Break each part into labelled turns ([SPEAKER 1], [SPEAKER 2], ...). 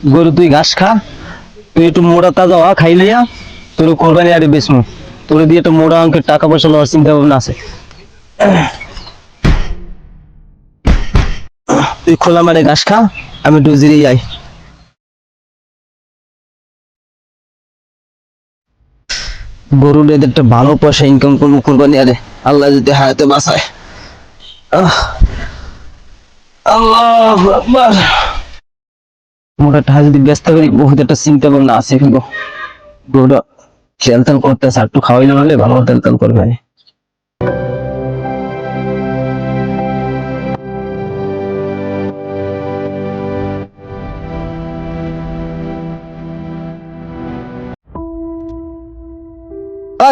[SPEAKER 1] গরু তুই ঘাস খা, তুই একটু মোটা তাজা হওয়া খাইলে তোর কোরবানি আরে বেসমু, তোর দিয়ে একটা মোটা অঙ্কের টাকা পয়সা লওয়ার চিন্তা ভাবনা আছে। তুই খোলা মাঠে ঘাস খা, আমি একটু জিরে যাই। গরুর এদের একটা ভালো পয়সা ইনকাম করবো কোরবানি আরে, আল্লাহ যদি হায়াতে বাঁচায়। আল্লাহু আকবার। মোটা টাকা যদি ব্যস্ত করি বহুত একটা চিন্তা ভাবনা আছে, কিন্তু গরুটা তেল তেল করতেছে, একটু খাওয়াইলে হলে ভালো তেল তেল করবে।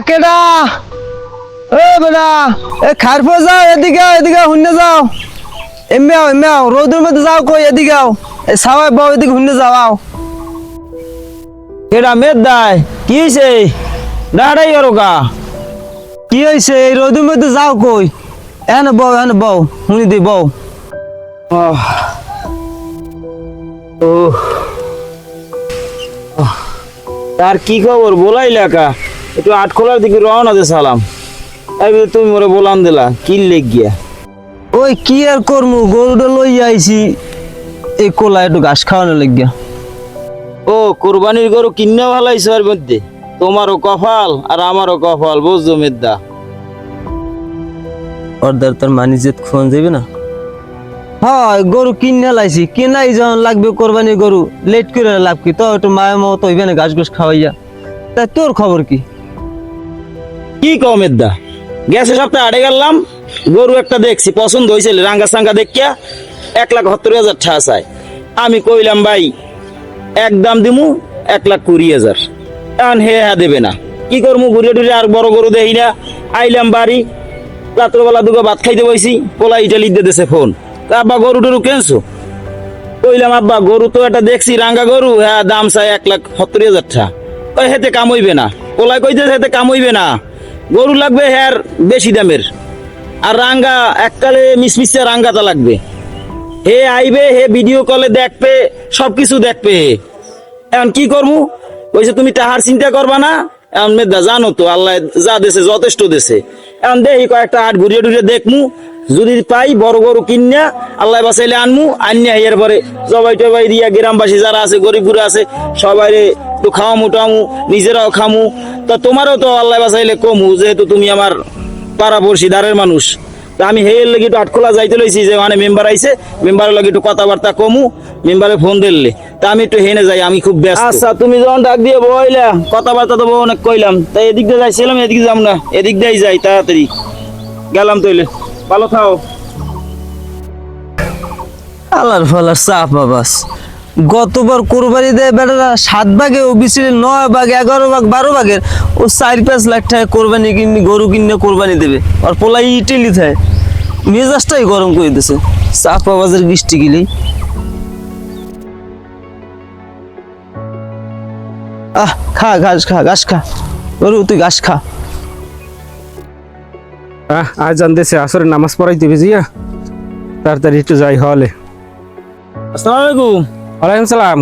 [SPEAKER 1] কেডা এ বেটা, এ খারফো যাও, এদিকে এদিকে হুন্নে যাও, এমনি রোদের মধ্যে যাও, কই এদিকে আও, এই সাওয়াই বাও, এদিকে হুন্নে যাও আও।
[SPEAKER 2] কেডা মেদ দায় কি হইছে দাঁড়াই রোগা
[SPEAKER 1] কি হয়েছে, এই রোদের মধ্যে যাও কই, এনে বউ হুনি দি বউ।
[SPEAKER 2] তার কি খবর বলাই লেখা একটু আটখোলার দিকে রওনা দে সালাম। তুমি মোরে বলান দিলা কি লেগ গিয়া?
[SPEAKER 1] ওই কি আর করমু, গরুটা লই আইছি এই কোলা একটু ঘাস খাওয়ানো লাগিয়া।
[SPEAKER 2] ও কোরবানির গরু কিনা ভালাইছো এর মধ্যে, তোমারও কপাল আর আমারও কপাল, বুঝছো মেদা?
[SPEAKER 1] অর্ধার তার মানিজেত খোন যাবে না। হয় গরু কিনে লাইছি, কিনাই যখন লাগবে কোরবানি গরু, লেট করে লাভ কি, তো একটু মায়ের মতো হইবে না ঘাস ঘাস খাওয়াইয়া। তা তোর খবর কি?
[SPEAKER 2] কি কও মেদা, গেছে সপ্তাহে আড়ে গেলাম, গরু একটা দেখছি পছন্দ হয়েছিল, রাঙ্গা সাঙ্গা দেখিয়া 1,70,000 টাকা চাই। আমি কইলাম ভাই একদম দিমু 1,20,000, এখন হে হ্যাঁ দেবে না। কি করবো, ঘুরে টুরে আর বড় গরু দেই না। আইলাম বাড়ি, রাত্রবেলা দুটো ভাত খাইতে বইছি, পোলা ইটালি দিতেছে ফোন, আব্বা গরু টরু কেনছো? কইলাম আব্বা গরু তো একটা দেখছি রাঙ্গা গরু, হ্যাঁ দাম চাই 1,70,000 টাকা। কই হেতে কাম হইবে না, পোলাই কইতেছে হেতে কাম হইবে না, গরু লাগবে হ্যার বেশি দামের, আর রাঙ্গা এককালে মিসমিসে রাঙ্গাটা লাগবে। হে আইবে, হে ভিডিও কলে দেখবে, সবকিছু দেখবে। এখন কি করবো, কইছে তুমি টাহার চিন্তা করবা না। এখন মেদা জানো তো আল্লাহ যা দেশে যথেষ্ট দেশে, এখন দেখি কয়েকটা হাট ঘুরিয়ে টুরিয়ে দেখমু, যদি পাই বড় গরু কিনিয়া আল্লাহ বাঁচাইলে আনমু, আনিয়া এর পরে জবাই টবাই দিয়া গ্রামবাসী যারা আছে গরিব গুড়া আছে সবাই একটু খাওয়ামু টামু, নিজেরাও খামু। তা তোমারও তো আল্লাহ বাঁচাইলে কমু, যেহেতু তুমি আমার পাড়াপড়শি দারের মানুষ। তা আমি হেয়ের লেগে একটু আটখোলা যাইতে লইছি, যে মানে মেম্বার আইছে, মেম্বারের লগে একটু কথাবার্তা কমু, মেম্বারে ফোন দিলে তা আমি একটু হেনে যাই, আমি খুব ব্যস্ত। আচ্ছা তুমি যখন ডাক দিয়ে বইলা কথাবার্তা তো অনেক কইলাম, তাই এদিক দিয়ে যাইছিলাম, এদিকে যাম না, এদিক দিয়েই যাই, তাড়াতাড়ি গেলাম তইলে, ভালো থাও।
[SPEAKER 1] আল্লাহর ফালার চাপা বাস। গতবার কোরবানি দেয় বেটারা 7 ভাগে, ও বিছিল 9 ভাগ, 11 ভাগ, 12 ভাগের, ও 4-5 লাখ টাকা কোরবানি কিনে গরু কিনে কোরবানি দেবে, আর পোলাই ইটেলি থাকে, মেজাজটাই গরম করে দিতেছে চাপা বাজের বৃষ্টি গিলেই। খা ঘাস খা গরু, তুই ঘাস খা।
[SPEAKER 3] আজ জানতেছে আসরে নামাজ পড়াইতে বুঝিয়া তাড়াতাড়ি একটু যাই হলে।
[SPEAKER 2] আসসালামু আলাইকুম।
[SPEAKER 3] ওয়ালাইকুম সালাম।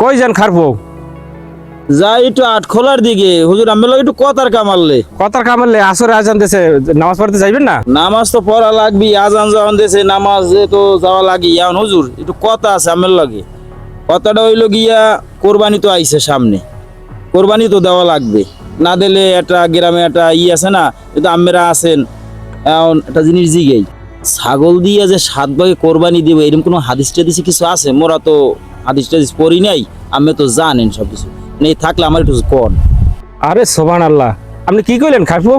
[SPEAKER 3] কই যান খারপো?
[SPEAKER 2] যাই একটু আটখোলার দিকে, হুজুর আমি একটু কথার কামাললে।
[SPEAKER 3] কথার কামালে আসরে আজ জানতেছে নামাজ পড়তে যাইবেন না?
[SPEAKER 2] নামাজ তো পড়া লাগবি, আজান যখন দেশে নামাজ তো যাওয়া লাগি। এখন হুজুর একটু কথা আছে আমার লাগে। কথাটা হইলো গিয়া কোরবানি তো আইছে সামনে, কোরবানি তো দেওয়া লাগবে, না দিলে একটা গ্রামে একটা আছে না, কিন্তু আমেরা আছেন। এখন একটা জিনিস জিগেই, ছাগল দিয়ে যে 7 ভাগে কোরবানি দিব এরকম কোনো হাদিস টাদিস কিছু আছে? মোরা তো হাদিস টাদিস পড়ি নাই, আমি তো জানেন সবকিছু নেই, থাকলে আমার একটু কন।
[SPEAKER 3] আরে সুবহানাল্লাহ, আপনি কি কইলেন খারপো?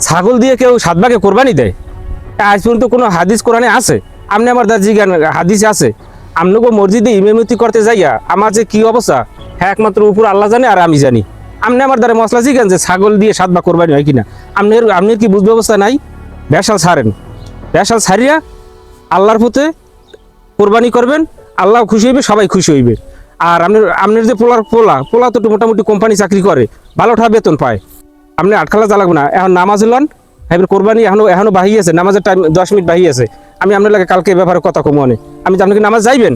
[SPEAKER 3] ছাগল দিয়ে কেউ 7 ভাগে কোরবানি দেয়? আজ পর্যন্ত কোনো হাদিস কোরআনে আছে? আপনি আমার দাদি জ্ঞান হাদিস আছে? আমনগো মসজিদে ইমামতি করতে যাইয়া আমার যে কি অবস্থা, হ্যাঁ একমাত্র উপর আল্লাহ জানে আর আমি জানি। আপনি আমার দ্বারা মশলা জিজ্ঞান যে ছাগল দিয়ে 7 ভাগ কোরবানি হয় কিনা? আপনার কি বুঝ ব্যবস্থা নাই? বেশাল ছাড়েন, বেশাল ছাড়িয়া আল্লাহর পথে কোরবানি করবেন, আল্লাহ খুশি হইবে, সবাই খুশি হইবে। আর আপনার যে পোলা তো মোটামুটি কোম্পানি চাকরি করে, ভালো টাকা বেতন পায়, আপনি আটখালা জ্বালাবো না। এখন নামাজ লন, এবার কোরবানি এখনো বাহি আছে, নামাজের টাইম 10 মিনিট বাহি আছে। আমি আপনার লাগে কালকে ব্যাপারে কথা কমনে, আমি আপনাকে নামাজ যাইবেন?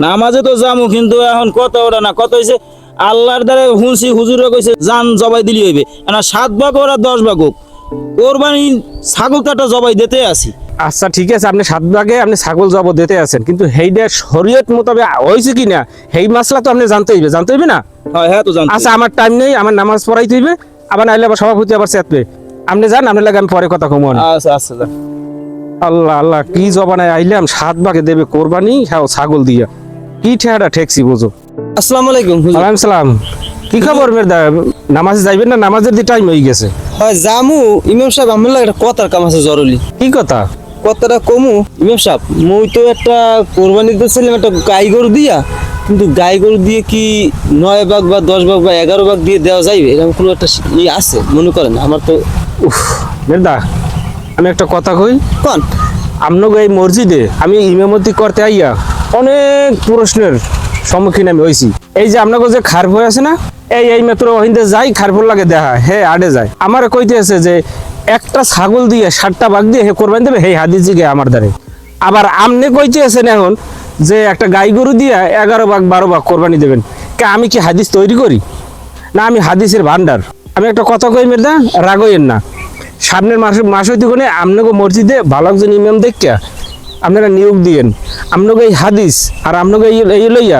[SPEAKER 2] নামাজে তো যামু, কিন্তু এখন কত ওরা না কত হয়েছে আল্লাহর দ্বারা শুনছি, হুজুরে কইছে জান জবাই দিলি হইবে না, 7 ভাগ ওরা 10 ভাগ হোক, কোরবানি ছাগল কাটা জবাই দিতে আসি।
[SPEAKER 3] আচ্ছা ঠিক আছে, আপনি 7 ভাগে আপনি ছাগল জব দিতে আছেন, কিন্তু সেইটা শরীয়ত মোতাবেক হয়েছে কি না সেই মাসলা তো আপনি জানতে হইবে না।
[SPEAKER 2] হ্যাঁ তো জানতে।
[SPEAKER 3] আচ্ছা আমার টাইম নেই, আমার নামাজ পড়াইতে হইবে, আবার নাইলে আবার সভাপতি আবার চেতবে। আপনি যান, আপনার লাগে আমি পরে কথা কমন।
[SPEAKER 2] আচ্ছা আচ্ছা যান।
[SPEAKER 3] আল্লাহ আল্লাহ, কি জবানায় আইলাম, 7 ভাগে দেবে কোরবানি, হ্যাঁ ছাগল দিয়া, কি ঠেহাটা ঠেকছি বুঝো।
[SPEAKER 1] আসসালামু আলাইকুম হুজুর।
[SPEAKER 3] ওয়ালাইকুম সালাম। কি খবর মেরদা, নামাজে যাইবেন না? নামাজের দি টাইম হয়ে গেছে।
[SPEAKER 1] হয় জামু ইমাম সাহেব, আমার লাগে একটা কথার কাম আছে জরুরি।
[SPEAKER 3] কি কথা?
[SPEAKER 1] কথাটা কমু ইমাম সাহেব, মুই তো একটা কোরবানি দিতেছিলাম একটা গাই গরু দিয়া, কিন্তু গাই গরু দিয়ে কি 9 ভাগ বা 10 ভাগ বা 11 ভাগ দিয়ে দেওয়া যাইবে? এরকম কোনো একটা আছে মনে করেন? আমার তো
[SPEAKER 3] উফ মেরদা, আমি একটা কথা কই।
[SPEAKER 1] কোন
[SPEAKER 3] আপনাকে এই মসজিদে আমি ইমামতি করতে আইয়া অনেক প্রশ্নের সম্মুখীন আমি হয়েছি। এই যে আপনাকে যে খারফল আছে না, এই মাত্র ওহিন্দে যাই খারফল লাগে দেখা হে আডে যায়, আমার কইতে আছে যে একটা ছাগল দিয়ে 7টা ভাগ দিয়ে হে কোরবানি দেবে, হে হাদিস জিগে আমার দ্বারে। আবার আমনে কইতে আছেন এখন যে একটা গাই গরু দিয়ে 11 ভাগ 12 ভাগ কোরবানি দেবেন। কে আমি কি হাদিস তৈরি করি না? আমি হাদিসের ভান্ডার। আমি একটা কথা কই মেরদা, রাগইয়েন না। সামনের মাস হইতে কোনে আপনাকে মসজিদে ভালো একজন ইমাম দেখা আপনারা নিয়োগ দিয়েন। আপনাকে এই হাদিস আর আপনাকে এই লইয়া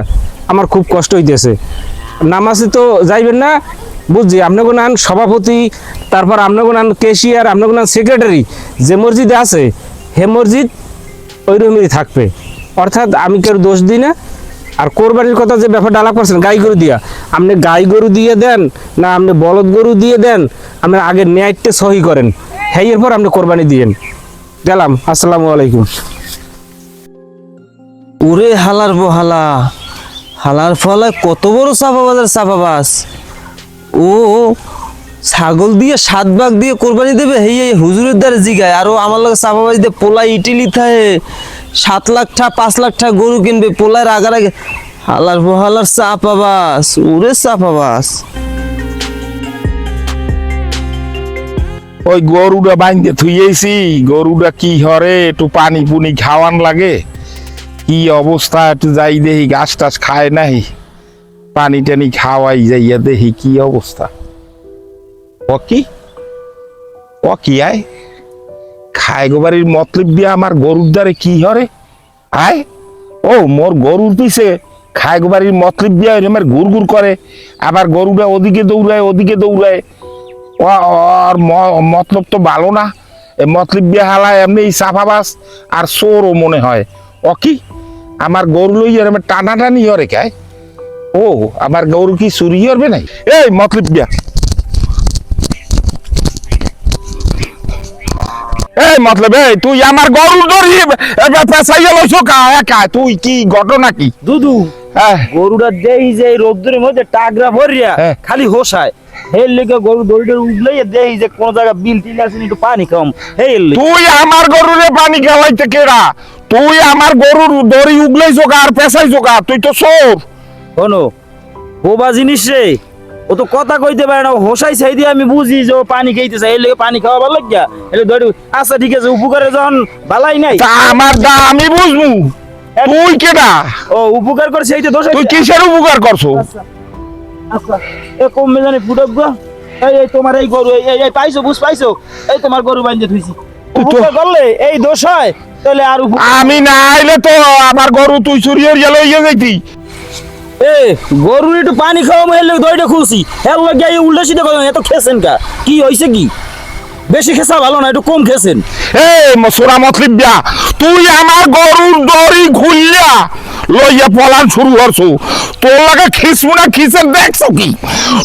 [SPEAKER 3] আমার খুব কষ্ট হইতেছে। নামাজে তো যাইবেন না বুঝছি, আপনাকে নান সভাপতি, তারপর আপনাকে নান ক্যাশিয়ার, আপনাকে নান সেক্রেটারি, যে মসজিদে আছে হে মসজিদ ওইরকমই থাকবে। অর্থাৎ আমি কেউ দোষ দিই না। আর কোরবানির কথা যে ব্যাপারটা আলাপ করছেন গাই গরু দিয়া, আপনি গাই গরু দিয়ে দেন না আপনি বলদ গরু দিয়ে দেন, আপনি আগে ন্যায়টা সহি করেন, হ্যাঁ এরপর আপনি কোরবানি দিয়েন। গেলাম, আসসালামু আলাইকুম।
[SPEAKER 1] ওরে হালার বহালা, হালার ফলায় কত বড় চাপাবাজার চাপাবাস। ও ছাগল দিয়ে 7 ভাগ দিয়ে কোরবানি দেবে, এই হুজুরের দ্বারা জিগায়। আরো আমার লাগে চাপাবাজ দিয়ে পোলাই ইটিলি থাকে 7 লাখ টাকা 5 লাখ টাকা গরু কিনবে, পোলার আগার আগে হালার বহালার চাপাবাস, ওরে চাপাবাস।
[SPEAKER 4] ওই গরুটা বাইন্দে থুইয়েছি, গরুটা কি হরে, একটু পানি পুনি খাওয়ান লাগে, কি অবস্থা, একটু যাই দেখি ঘাস টাস খায় নাই, পানি টানি খাওয়াই যাইয়া দেখি কি অবস্থা। ও কি আয় খায় গোবারির মতলব দিয়ে আমার গরুর দ্বারে কি হরে আয়, ও মোর গরুর পিছে খায় গোবারির মতলব দিয়ে আমার গুড় গুড় করে, আবার গরুটা ওদিকে দৌড়ায়। ওর মতলব তো ভালো না, মতলব দিয়ে হালায় এমনি সাফাবাস আর চোরও মনে হয়। ও কি আমার গরু লইয়া আমার টানাটানি হরে খায়, ও আমার গরু কি চুরি করবে নাই? এই মতলব দিয়া, এই মতলব এই তুই আমার গরু ধরি পেঁচাইয়া লইছো একা, তুই কি ঘটনা কি?
[SPEAKER 2] দুদু
[SPEAKER 4] হ্যাঁ
[SPEAKER 2] গরুটা দেই যে রোদ্দুরের মধ্যে টাগরা ভরিয়া
[SPEAKER 4] হ্যাঁ।
[SPEAKER 2] খালি হোসায়, হের লেগে গরু দড়িটা উঠলেই দেই যে কোন জায়গা বিল টিল আছে একটু পানি কম, হের লেগে।
[SPEAKER 4] তুই আমার গরুরে পানি খাওয়াইতে কেডা? তুই আমার গরুর দড়ি উগলাই জোগা আর পেঁচাই জোগা, তুই তো চোর।
[SPEAKER 2] শোনো বোবা জিনিস রে, ও তো কথা কইতে পারে না, হোসাই চাই দিয়ে আমি বুঝি যে ও পানি খাইতে চাই, এর লেগে পানি খাওয়া ভালো লাগিয়া এলে দড়ি। আচ্ছা ঠিক আছে, উপকারে যখন বালাই নাই
[SPEAKER 4] তা আমার দা আমি বুঝবো, তুই কেডা?
[SPEAKER 2] ও উপকার করছে এইটা দোষ
[SPEAKER 4] তুই কিসের উপকার করছো?
[SPEAKER 2] আচ্ছা এ কম মেজানে ফুটক গো, এই তোমার এই গরু এই পাইছো, বুঝ পাইছো, এই তোমার গরু বাইন্ধে থুইছি, উপকার করলে এই দোষ হয়, তাহলে আর
[SPEAKER 4] আমি না আইলে তো আমার গরু তুই চুরি হইয়া লইয়া যাইতি।
[SPEAKER 2] এ গরুর একটু পানি খাওয়া মেলে দইটা খুলছি, হেল লাগিয়া এই উল্টা সিধা কথা এত খেছেন কা? কি হইছে কি? বেশি খেসা ভালো না, একটু কম খেছেন।
[SPEAKER 4] এই মসুরা মতলব দিয়া, তুই আমার গরুর দড়ি খুললা লইয়া পলান শুরু করছো, তোর লাগে খিসমু না খিসের দেখছো কি?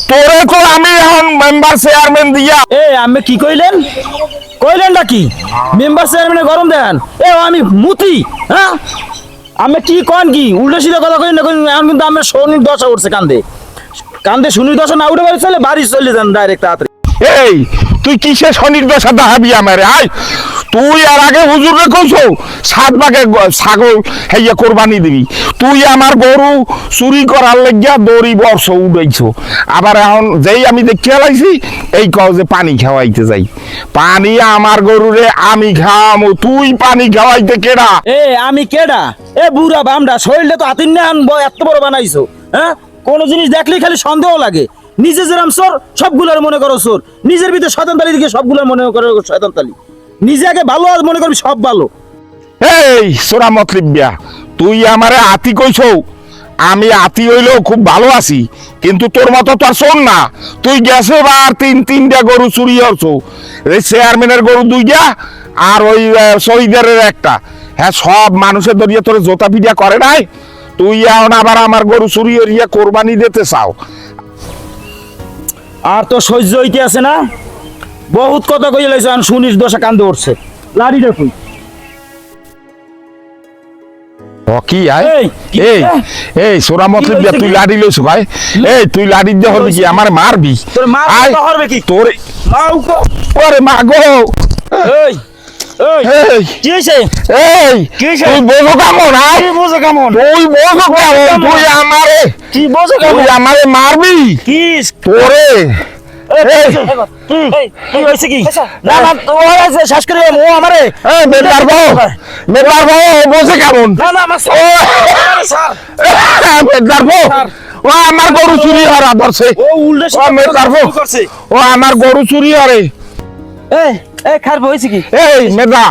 [SPEAKER 4] তোরে তো আমি এখন মেম্বার চেয়ারম্যান দিয়া।
[SPEAKER 2] এ আমি কি কইলেন কইলেনটা কি? মেম্বার চেয়ারম্যানের গরম দেন, এ আমি মুতি, হ্যাঁ আমি কি কন কি উল্টা সিধা কথা কই না, এখন কিন্তু আমার শনির দশা উঠছে কান্দে, কান্দে শনির দশা না উঠে বাড়ি চলে যান ডাইরেক্ট তাড়াতাড়ি।
[SPEAKER 4] এই তুই কিসে শনির দশা দেখাবি আমারে আয় তুই আর আগে হুজুরে কইছো 7 ভাগে ছাগল হেইয়া কোরবানি দিবি তুই আমার গরু চুরি করার লাগিয়া দড়ি বর্ষ উড়াইছো আবার এখন যেই আমি দেখিয়া লাইছি এই কও যে পানি খাওয়াইতে যাই পানি আমার গরুরে আমি খাওয়ামু তুই পানি খাওয়াইতে কেডা
[SPEAKER 2] এ আমি কেডা এ বুড়া বামডা শরীরটা তো আতিন না আনবো এত বড় বানাইছো হ্যাঁ কোন জিনিস দেখলেই খালি সন্দেহ লাগে নিজে যেরাম চোর সবগুলোর মনে করো চোর নিজের ভিতরে শয়তান তালি দিকে সবগুলোর মনে করো শয়তান তালি নিজে আগে ভালো আর মনে করবি সব ভালো
[SPEAKER 4] এই সোরা মতলিবিয়া তুই আমারে আতি কইছো আমি আতি হইলেও খুব ভালো আছি কিন্তু তোর মতো তো আর শোন না তুই গেছে বার তিনটা গরু চুরি হচ্ছো এই চেয়ারম্যানের গরু 2টা আর ওই শহীদের একটা হ্যাঁ সব মানুষের দরিয়া তোর জোতা পিডিয়া করে নাই তুই এখন আবার আমার গরু চুরি হইয়া কোরবানি দিতে চাও
[SPEAKER 2] আর তো সহ্য হইতে আছে না বহুত কথা কইয়া লাইছো আর শুনিস দশা কান্দে উঠছে লাড়ি দেখুন
[SPEAKER 4] ও কি আয়
[SPEAKER 2] এই, কি
[SPEAKER 4] এই
[SPEAKER 2] রে?
[SPEAKER 4] এই সোরা মতলিবিয়া
[SPEAKER 2] হইছে
[SPEAKER 4] তুই
[SPEAKER 2] কি?
[SPEAKER 4] লাড়ি লইছো ভাই এই তুই লাড়ি দিয়ে হবি কি আমার মারবি
[SPEAKER 2] তোর মা
[SPEAKER 4] আয়,
[SPEAKER 2] তো হরবে কি
[SPEAKER 4] তোরে
[SPEAKER 2] মাও কো
[SPEAKER 4] ওরে মা গো
[SPEAKER 2] এই এই
[SPEAKER 4] এই
[SPEAKER 2] কি হইছে
[SPEAKER 4] এই
[SPEAKER 2] কি হইছে?
[SPEAKER 4] তুই বোঝো কেমন আয়
[SPEAKER 2] কি বোঝো কেমন
[SPEAKER 4] তুই বোঝো কেমন তুই আমারে
[SPEAKER 2] কি বোঝো কেমন
[SPEAKER 4] তুই আমারে মারবি
[SPEAKER 2] কি
[SPEAKER 4] তোরে এই
[SPEAKER 2] কি হইছে কি না না তোমার আছে শ্বাস করে ও আমারে
[SPEAKER 4] এই মেদার বউ বোঝে কেমন
[SPEAKER 2] না না আমার
[SPEAKER 4] ও মেদার বউ ও আমার গরু চুরি হরা ধরছে
[SPEAKER 2] ও উল্টে
[SPEAKER 4] ও মেদার বউ
[SPEAKER 2] করছে
[SPEAKER 4] ও আমার গরু চুরি হরে
[SPEAKER 1] এই এই খারাপ হয়েছে কি
[SPEAKER 4] এই মেদা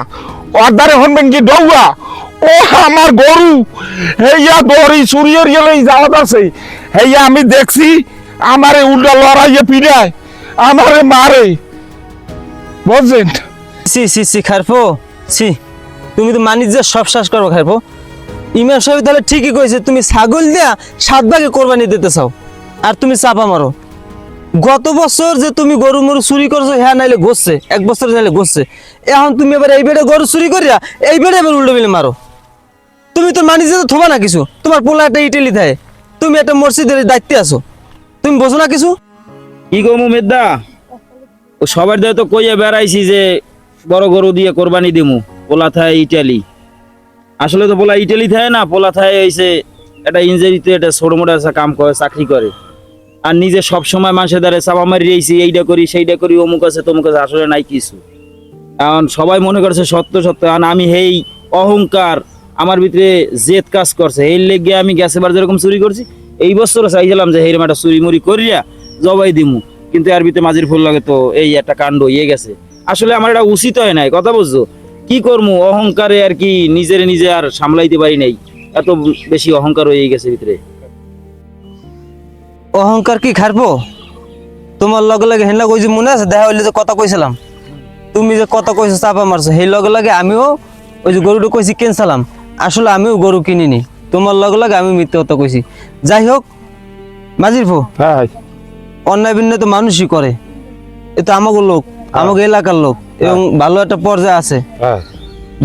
[SPEAKER 4] অর্ধারে হনবেন কি ডৌয়া ও আমার গরু হেইয়া দড়ি চুরি হরিয়ে লই যাওয়া আছে হেইয়া আমি দেখছি আমারে উল্টা লড়াইয়ে পিড়ায় আমারে মারে বুঝছেন
[SPEAKER 1] সি সি সি খারপো সি তুমি তো মানিস যে সব শ্বাস করবো খারপো ইমাম সাহেব তাহলে ঠিকই কইছে তুমি ছাগল দিয়া 7 ভাগে কোরবানি দিতে চাও আর তুমি চাপা মারো গত বছর যে তুমি গরু মরু চুরি করছো হ্যাঁ নাইলে গোসছে 1 বছর নাইলে গোসছে এখন তুমি এবার এই বেড়ে গরু চুরি করিয়া এই বেড়ে এবার উল্টো মিলে মারো তুমি তো মানিস যে থোবা না কিছু তোমার পোলা একটা ইটালি থাকে তুমি একটা মসজিদের দায়িত্বে আছো তুমি বোঝো না কিছু
[SPEAKER 2] কি গো মুমেদা ও সবার দায় তো কইয়া বেড়াইছি যে বড় গরু দিয়ে কোরবানি দিমু পোলা থায় ইটালি আসলে তো পোলা ইটালি থাকে না পোলা থায় হইছে একটা ইঞ্জুরিতে একটা ছোট মোটা কাম করে চাকরি করে আর নিজে সব সময় মানুষের দ্বারা চাপা মারি রয়েছি এইটা করি সেইটা করি অমুক আছে তমুক আছে আসলে নাই কিছু এখন সবাই মনে করছে সত্য সত্য আর আমি হেই অহংকার আমার ভিতরে জেদ কাজ করছে এই লেগে আমি গ্যাসে বার যেরকম চুরি করছি এই বছর চাইছিলাম যে হেরম একটা চুরি মুড়ি করিয়া জবাই দিমু কিন্তু এর ভিতরে মাঝির ফুল লাগে তো এই একটা কাণ্ড হয়ে গেছে আসলে আমার এটা উচিত হয় নাই কথা বুঝছো কি করবো অহংকারে আর কি নিজের নিজে আর সামলাইতে পারি নাই এত বেশি অহংকার হয়ে গেছে ভিতরে
[SPEAKER 1] অহংকার কি খারপো তোমার লগে লাগে হেন কই যে মনে আছে দেখা হইলে যে কথা কইছিলাম তুমি যে কথা কইছো চাপা মারছো সেই লগে লাগে আমিও ওই যে গরুটা কইছি কেনছিলাম আসলে আমিও গরু কিনিনি তোমার লগে লাগে আমি মিথ্যে কথা কইছি যাই হোক মাজির ফো
[SPEAKER 4] হ্যাঁ
[SPEAKER 1] অন্যায় বিন্যায় তো মানুষই করে এ তো আমাকে লোক আমাকে এলাকার লোক এবং ভালো একটা পর্যায়ে আছে
[SPEAKER 4] হ্যাঁ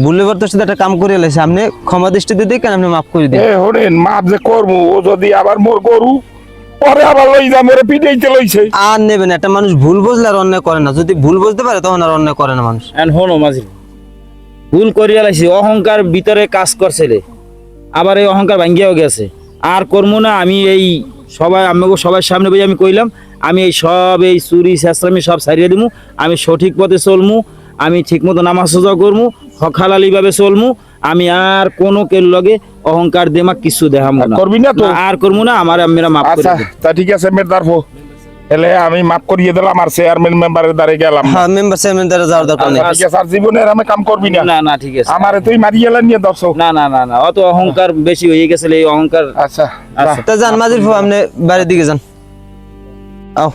[SPEAKER 1] ভুলে তোর সাথে একটা কাম করে এলাইছে আপনি ক্ষমা দৃষ্টিতে দেখেন আপনি মাফ করে দিন
[SPEAKER 4] এ হরেন মাপ যে করবো ও যদি আবার মোর গরু পরে আবার লই যা মোরে পিটাইতে লইছে
[SPEAKER 1] আর নেবেন একটা মানুষ ভুল বুঝলে আর অন্যায় করে না যদি ভুল বুঝতে পারে তখন আর অন্যায় করে না মানুষ
[SPEAKER 2] এন্ড হনো মাঝি ভুল করিয়া লাইছি অহংকার ভিতরে কাজ করছে রে আবার এই অহংকার ভাঙ্গিয়াও গেছে আর করবো না আমি এই সবাই আমাকে সবার সামনে বই আমি কইলাম আমি এই সব এই চুরি শেষরামি সব ছাড়িয়ে দিমু আমি সঠিক পথে চলমু আমি ঠিক মতো নামাজ সোজা করমু হকালালি ভাবে চলমু আমি আর কোনো কের লগে অহংকার দেমাক কিছু দেখামু না
[SPEAKER 4] করবি না তো?
[SPEAKER 2] আর করবো না আমার আম্মেরা মাফ করে
[SPEAKER 4] আচ্ছা
[SPEAKER 2] দিন।
[SPEAKER 4] তা ঠিক আছে মেদার ফো এলে আমি মাপ করিয়ে দিলাম আর চেয়ারম্যান মেম্বারের দ্বারে গেলাম
[SPEAKER 1] হ্যাঁ মেম্বার চেয়ারম্যান দ্বারা যাওয়ার দরকার নেই
[SPEAKER 4] ঠিক আছে আর জীবনের আমি কাম করবি না
[SPEAKER 2] না না ঠিক আছে
[SPEAKER 4] আমারে তুই মারিয়ে এলেন নিয়ে দর্শক
[SPEAKER 2] না না না না অত অহংকার বেশি হয়ে গেছে এই অহংকার
[SPEAKER 4] আচ্ছা
[SPEAKER 2] আচ্ছা
[SPEAKER 1] তা যান মাজির ফো আপনি বাড়ির দিকে যান আও